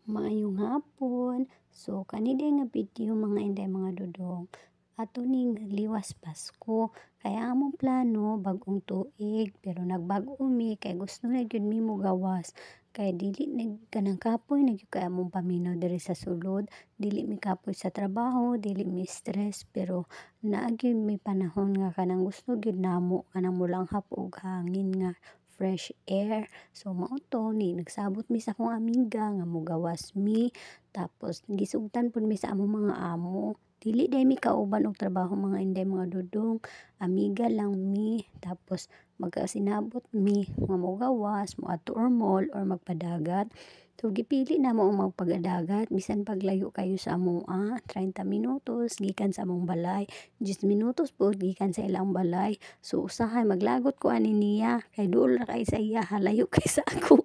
Maayong hapon. So kani nga video mga inday mga dudong. Ato ning liwas Pasko. Kaya among plano bagong tuig pero nagbag-o mi kay gusto na gyud mi mo gawas. Kay dili kanang kapoy na gyud kay among paminaw diri sa sulod. Dili mi kapoy sa trabaho, dili mi stress pero naa gyud may panahon nga kanang gusto gyud namo kanang molanghap og hangin nga fresh air. So mao to ni nagsabot mi sa akong amiga nga mogawas mi tapos gisugdan pud mi sa among mga amo. Dili day mi kauban og trabaho mga inday mga dudong. Amiga lang mi tapos magkasinabot mi nga mogawas, moadto or mall or magpadagat. So gipili namo ang magpagadagat bisan paglayo kayo sa amoa 30 minutos gikan sa among balay, 10 minutos pod gikan sa ilang balay. So usahay maglagot ko ani niya kay duol ra kay sa iya halayo kay sa ako.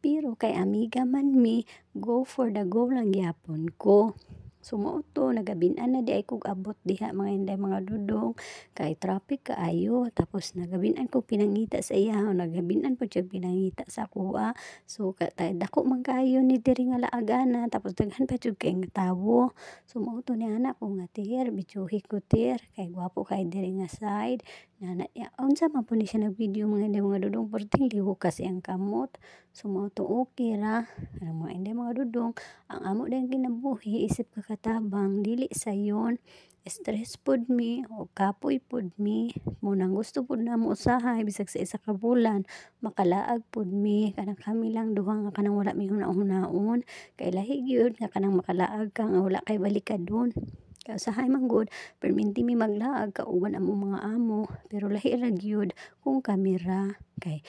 Pero kay amiga man mi, go for the go lang gyapon ko. So mao to nagabin-an na di ay kog abot diha mga inday mga dudong kay traffic kaayo tapos nagabin-an ko pinangita sa iya nagabin-an po siya pinangita sa kuha. So dako man kaayo ni diri nga laagana tapos daghan pa jud kay nga tawo. So mao to ni anak ko nga tir bitsuhi ko tir kay gwapo kay diri nga side. Nana unsa man po ni siya nag-video mga inday mga dudong perting liho kasi ang kamot. So mao to okay ra ang mga inday mga dudong ang amo dayang kinabuhi isip kakatabang dili sayon. Stress pod mi o kapoy pod mi munang gusto pod namo usahay bisag sa isa ka bulan makalaag pod mi kanang kami lang duha nga kanang wala mi hunahunaon kay lahi gyud nga kanang makalaag ka nga wala kay balikadon. Kay usahay man gud perminti mi maglaag kauban among mga amo pero lahi ra gyud kung kami ra kay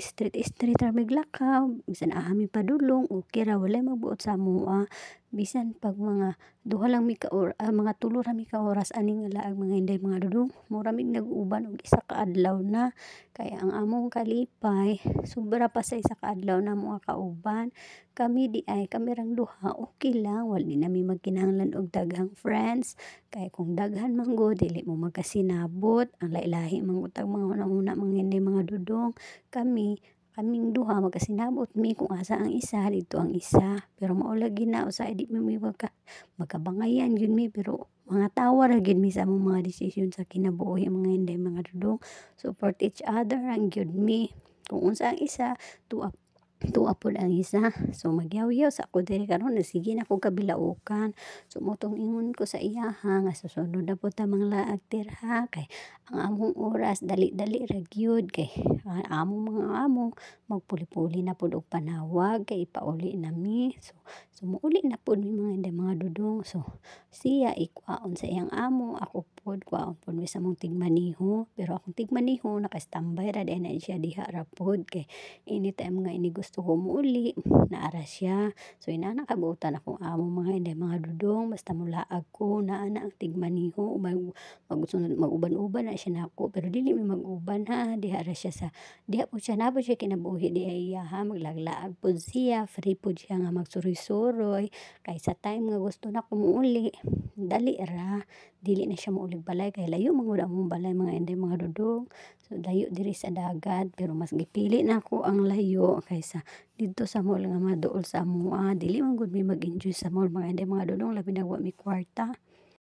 street ra miglakaw bisan aha mi padulong okay ra walay magbuot sa amoa bisan pag mga duha lang mi ka mga tulo ra mi ka oras ani nga laag mga inday mga dudong mura mig nag-uban og isa ka adlaw na kay ang among kalipay sobra pa sa isa ka adlaw na mga kauban kami di ay kami rang duha okay lang wala na mi magkinahanglan og daghang friends kay kung daghan man gud dili mo magkasinabot ang lahi-lahi man gud tag mga hunahuna mga inday mga dudong kaming duha magkasinabot mi kung asa ang isa dito ang isa pero mao lagi na usahay di mi magkabangayan gyud mi pero mga tawa ra gyud mi sa among mga desisyon sa kinabuhi mga inday mga dudong support each other ang gyud mi kung unsa ang isa tuwa tuwa pod ang isa so magyaw-yaw sa ako diri karon sige na ko kabilaukan so motong ingon ko sa iya nga susunod na pud ta manglaag tirha kay ang among oras dali-dali ra gyud kay ang among mga amo magpuli-puli na pud og panawag kay ipauli na mi so muuli na pud mi mga inday mga dudong so siya ikwaon sa iyang amo ako pod kwaon pod mi sa mong tigmaniho pero akong tigmaniho naka-standby ra dahil na siya diha ra pod kay anytime nga ini gusto ko muuli naara siya so inana kabuotan akong amo mga inday mga dudong basta mulaag ko naa na ang tigmaniho magsunod mag-uban-uban na siya nako pero dili mi mag-uban ha diha ra siya sa diha po siya na po siya kinabuhi diha iya ha maglaglaag pod siya free pod siya nga magsuroy-suroy kay sa time nga gusto na ko muuli dali ra dili na siya muulig balay kay layo man gud among balay mga inday mga dudong so layo diri sa dagat pero mas gipili na ako ang layo kaysa didto sa mall nga maduol sa amoa dili man gud mi mag-enjoy sa mall mga inday mga dudong labi na wa mi kwarta.